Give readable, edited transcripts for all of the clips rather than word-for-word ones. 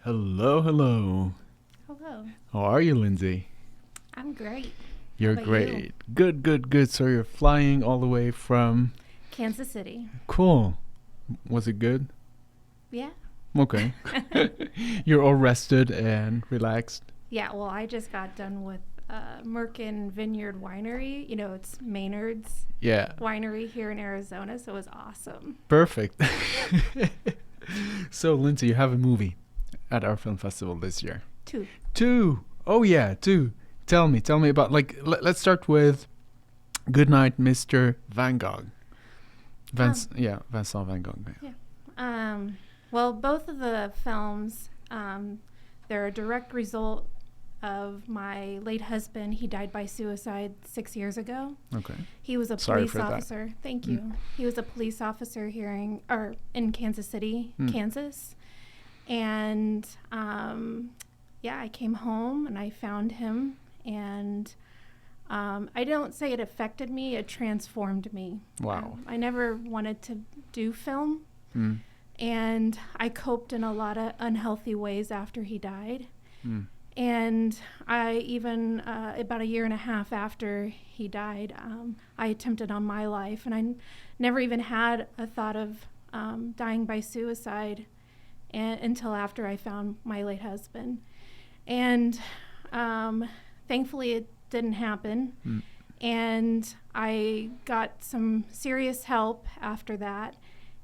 Hello, hello. Hello. How are you, Lindsay? I'm great. You're How about you? great. Good, good, good. So you're flying all the way from. Kansas City. Cool. Was it good? Yeah. Okay. You're all rested and relaxed. Yeah, well, I just got done with Merkin Vineyard Winery. You know, it's Maynard's Yeah. winery here in Arizona, so it was awesome. Perfect. So, Lindsay, you have a movie at our film festival this year. Two. Oh, yeah, two. Tell me about, let's start with Goodnight, Mr. Van Gogh. Vincent Van Gogh. Yeah. Well, both of the films, they're a direct result of my late husband. He died by suicide 6 years ago. Okay. He was a Sorry police for that. officer. Thank you. He was a police officer here in Kansas City, Kansas. And I came home and I found him, and I don't say it affected me, it transformed me. Wow. I never wanted to do film, and I coped in a lot of unhealthy ways after he died. And I even, about a year and a half after he died, I attempted on my life, and I never even had a thought of dying by suicide until after I found my late husband. And thankfully it didn't happen. And I got some serious help after that.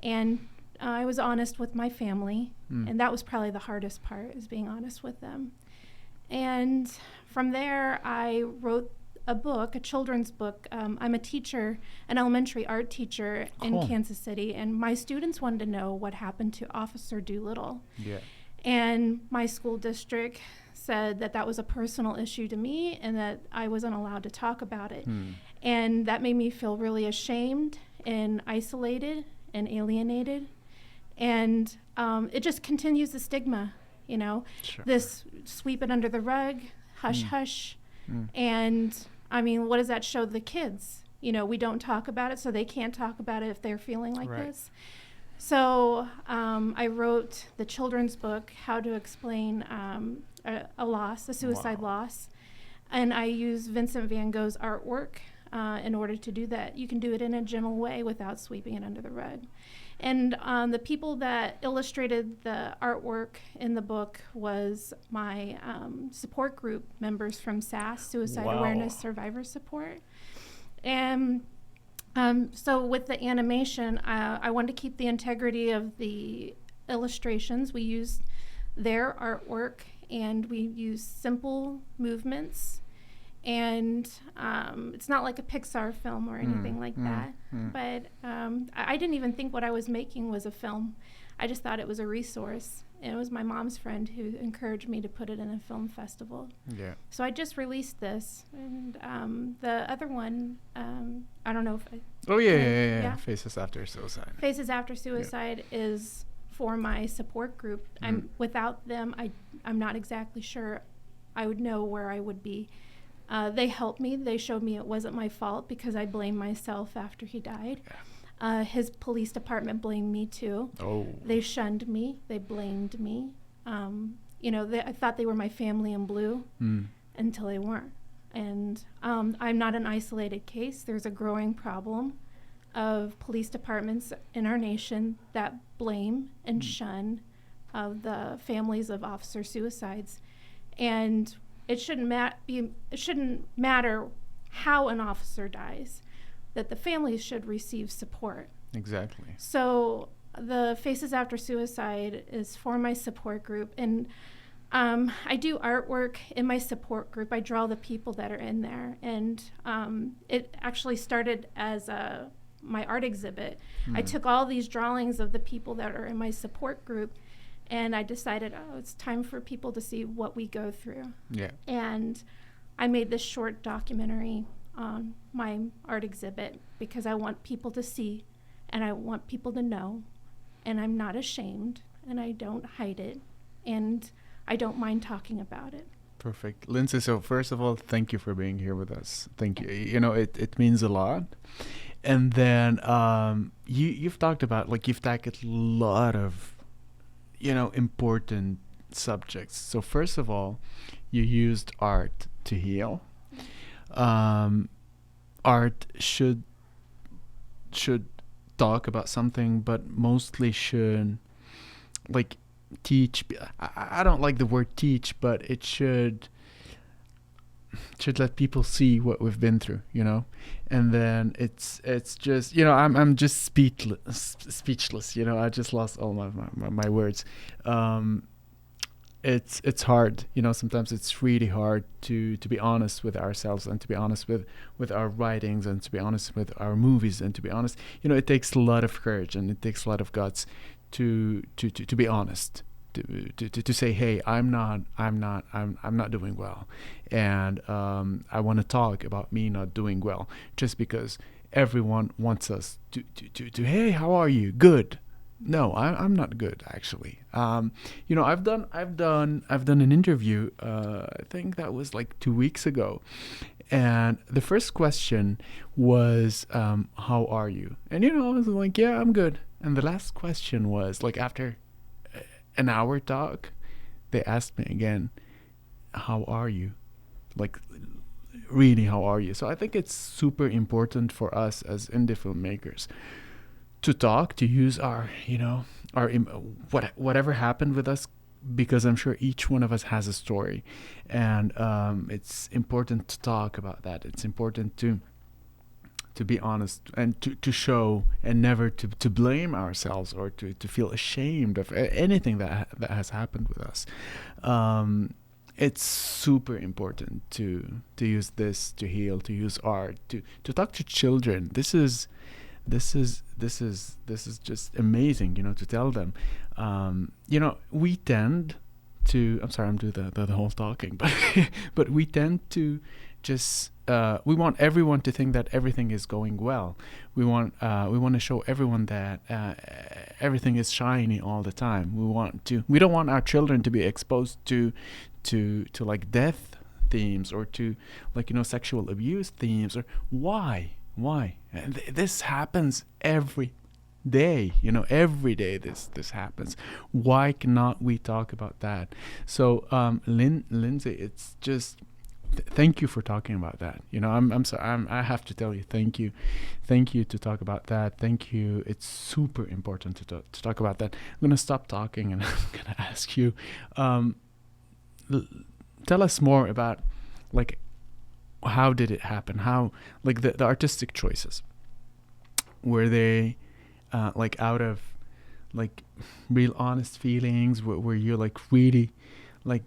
And I was honest with my family. And that was probably the hardest part, is being honest with them. And from there, I wrote a book, a children's book. I'm a teacher, an elementary art teacher in Kansas City, and my students wanted to know what happened to Officer Doolittle. Yeah. And my school district said that was a personal issue to me and that I wasn't allowed to talk about it. And that made me feel really ashamed and isolated and alienated. And it just continues the stigma, you know, this sweep it under the rug, hush, hush. And I mean, what does that show the kids? You know, we don't talk about it, so they can't talk about it if they're feeling like this. So I wrote the children's book, How to Explain a Loss, a Suicide Loss. And I use Vincent van Gogh's artwork in order to do that. You can do it in a gentle way without sweeping it under the rug. And the people that illustrated the artwork in the book was my support group members from SAS, Suicide Awareness Survivor Support. And so with the animation, I wanted to keep the integrity of the illustrations. We used their artwork, and we used simple movements. And it's not like a Pixar film or anything like that. But I didn't even think what I was making was a film. I just thought it was a resource. And it was my mom's friend who encouraged me to put it in a film festival. Yeah. So I just released this. And the other one, I don't know if I... Oh, yeah. Faces After Suicide. Faces After Suicide is for my support group. Without them, I'm not exactly sure I would know where I would be. They helped me. They showed me it wasn't my fault because I blamed myself after he died. His police department blamed me too. They shunned me. They blamed me. I thought they were my family in blue until they weren't. And I'm not an isolated case. There's a growing problem of police departments in our nation that blame and shun the families of officer suicides. And it shouldn't matter how an officer dies, that the families should receive support. Exactly. So the Faces After Suicide is for my support group, and I do artwork in my support group. I draw the people that are in there, and it actually started as my art exhibit. I took all these drawings of the people that are in my support group, and I decided, it's time for people to see what we go through. Yeah. And I made this short documentary on my art exhibit because I want people to see, and I want people to know, and I'm not ashamed, and I don't hide it, and I don't mind talking about it. Perfect. Lindsay, so first of all, thank you for being here with us. Thank you. You know, it means a lot. And then you've talked about, you've tackled a lot of important subjects. So first of all, you used art to heal. Art should talk about something, but mostly should like teach. I don't like the word teach, but it should let people see what we've been through, and then it's just, I'm just speechless, I just lost all my words. It's hard, sometimes it's really hard to be honest with ourselves, and to be honest with our writings, and to be honest with our movies, and to be honest, it takes a lot of courage, and it takes a lot of guts to be honest, to say, hey, I'm not doing well, and I want to talk about me not doing well, just because everyone wants us to hey, how are you? Good. No, I'm not good, actually. I've done an interview. I think that was like 2 weeks ago, and the first question was, how are you? And I was like, yeah, I'm good. And the last question was, like, after an hour talk, they asked me again, how are you? Like, really, how are you? So I think it's super important for us as indie filmmakers to talk, to use our whatever happened with us, because I'm sure each one of us has a story, and it's important to talk about that. It's important to be honest, and to show, and never to blame ourselves, or to feel ashamed of anything that has happened with us. It's super important to use this to heal, to use art, to talk to children. This is just amazing, to tell them. We tend to, I'm sorry, I'm doing the whole talking, but we tend to just, we want everyone to think that everything is going well. We want to show everyone that everything is shiny all the time. We don't want our children to be exposed to like death themes, or to, like, sexual abuse themes, or why? And this happens every day, every day this happens. Why cannot we talk about that? So Lindsey, it's just, thank you for talking about that. I'm sorry, I have to tell you, thank you to talk about that. Thank you. It's super important to talk about that. I'm gonna stop talking, and I'm gonna ask you, tell us more about, like, how did it happen? How, like, the artistic choices, were they like out of, like, real honest feelings? Were you, like, really, like,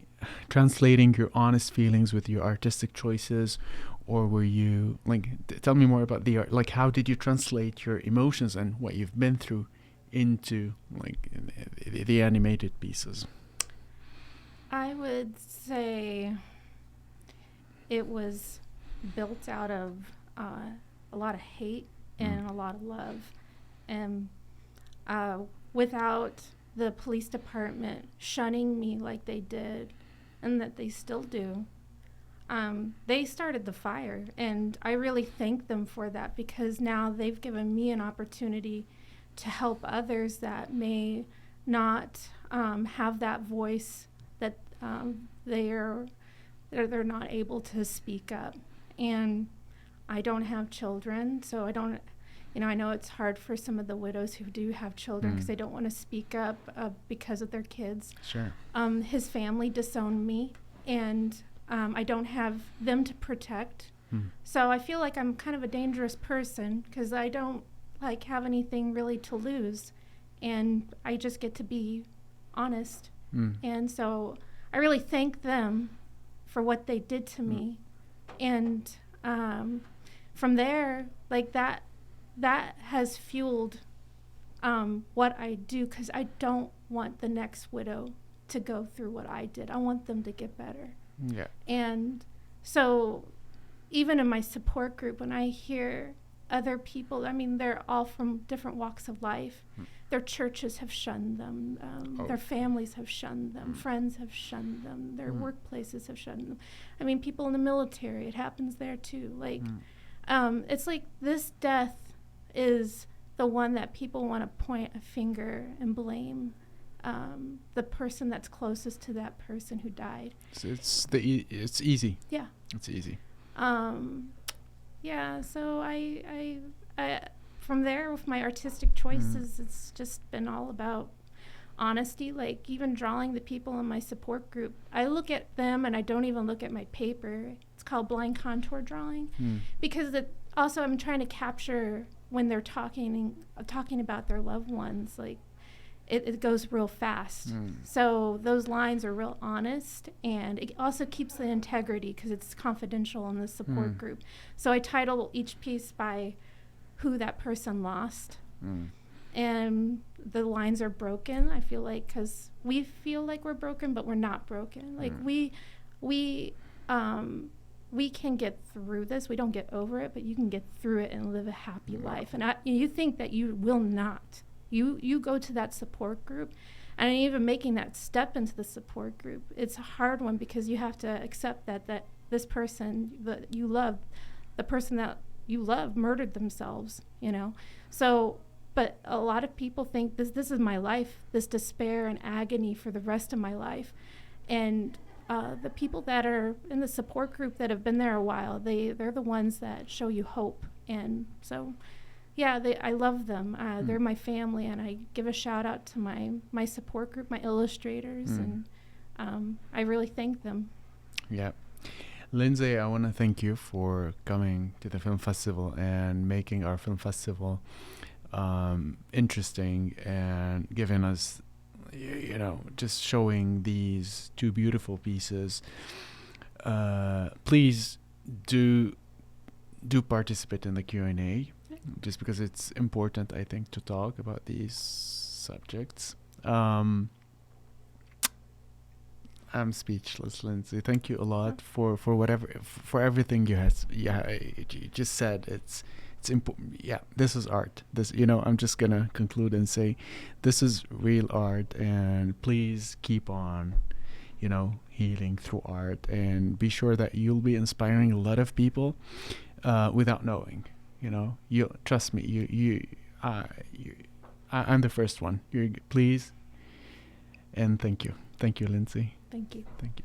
translating your honest feelings with your artistic choices, or were you, like, tell me more about the art. Like, how did you translate your emotions and what you've been through into, like, the animated pieces? I would say it was built out of a lot of hate and a lot of love, and without the police department shunning me like they did, and that they still do, they started the fire, and I really thank them for that, because now they've given me an opportunity to help others that may not have that voice, that they're not able to speak up. And I don't have children, so I don't, I know it's hard for some of the widows who do have children, because they don't want to speak up because of their kids. Sure. His family disowned me, and I don't have them to protect. So I feel like I'm kind of a dangerous person, because I don't, like, have anything really to lose, and I just get to be honest. And so I really thank them for what they did to me. And from there, like, that has fueled what I do, because I don't want the next widow to go through what I did. I want them to get better. Yeah. And so even in my support group, when I hear other people, I mean, they're all from different walks of life. Their churches have shunned them. Their families have shunned them. Friends have shunned them. Their workplaces have shunned them. I mean, people in the military, it happens there too. Like, it's like this death is the one that people want to point a finger and blame the person that's closest to that person who died. So it's easy. Yeah. It's easy. Yeah. So I from there with my artistic choices, it's just been all about honesty. Like even drawing the people in my support group, I look at them and I don't even look at my paper. It's called blind contour drawing, because also I'm trying to capture when they're talking about their loved ones. Like it goes real fast. So those lines are real honest, and it also keeps the integrity because it's confidential in the support group. So I title each piece by who that person lost. And the lines are broken, I feel like, because we feel like we're broken, but we're not broken. Like we can get through this. We don't get over it, but you can get through it and live a happy life. And you think that you will not. You go to that support group, and even making that step into the support group, it's a hard one because you have to accept that this person that you love, the person that you love, murdered themselves, you know. So, but a lot of people think this is my life, this despair and agony for the rest of my life. And the people that are in the support group that have been there a while, they're the ones that show you hope. And so, yeah, I love them. They're my family, and I give a shout out to my support group, my illustrators, and I really thank them. Yeah. Lindsey, I want to thank you for coming to the film festival and making our film festival interesting and giving us, just showing these two beautiful pieces. Please do participate in the Q&A, just because it's important, I think, to talk about these subjects. I'm speechless, Lindsey. Thank you a lot for everything you just said. It's important. Yeah, this is art. I'm just gonna conclude and say, this is real art, and please keep on, healing through art, and be sure that you'll be inspiring a lot of people without knowing. You trust me. I'm the first one. Please, and thank you, Lindsey. Thank you. Thank you.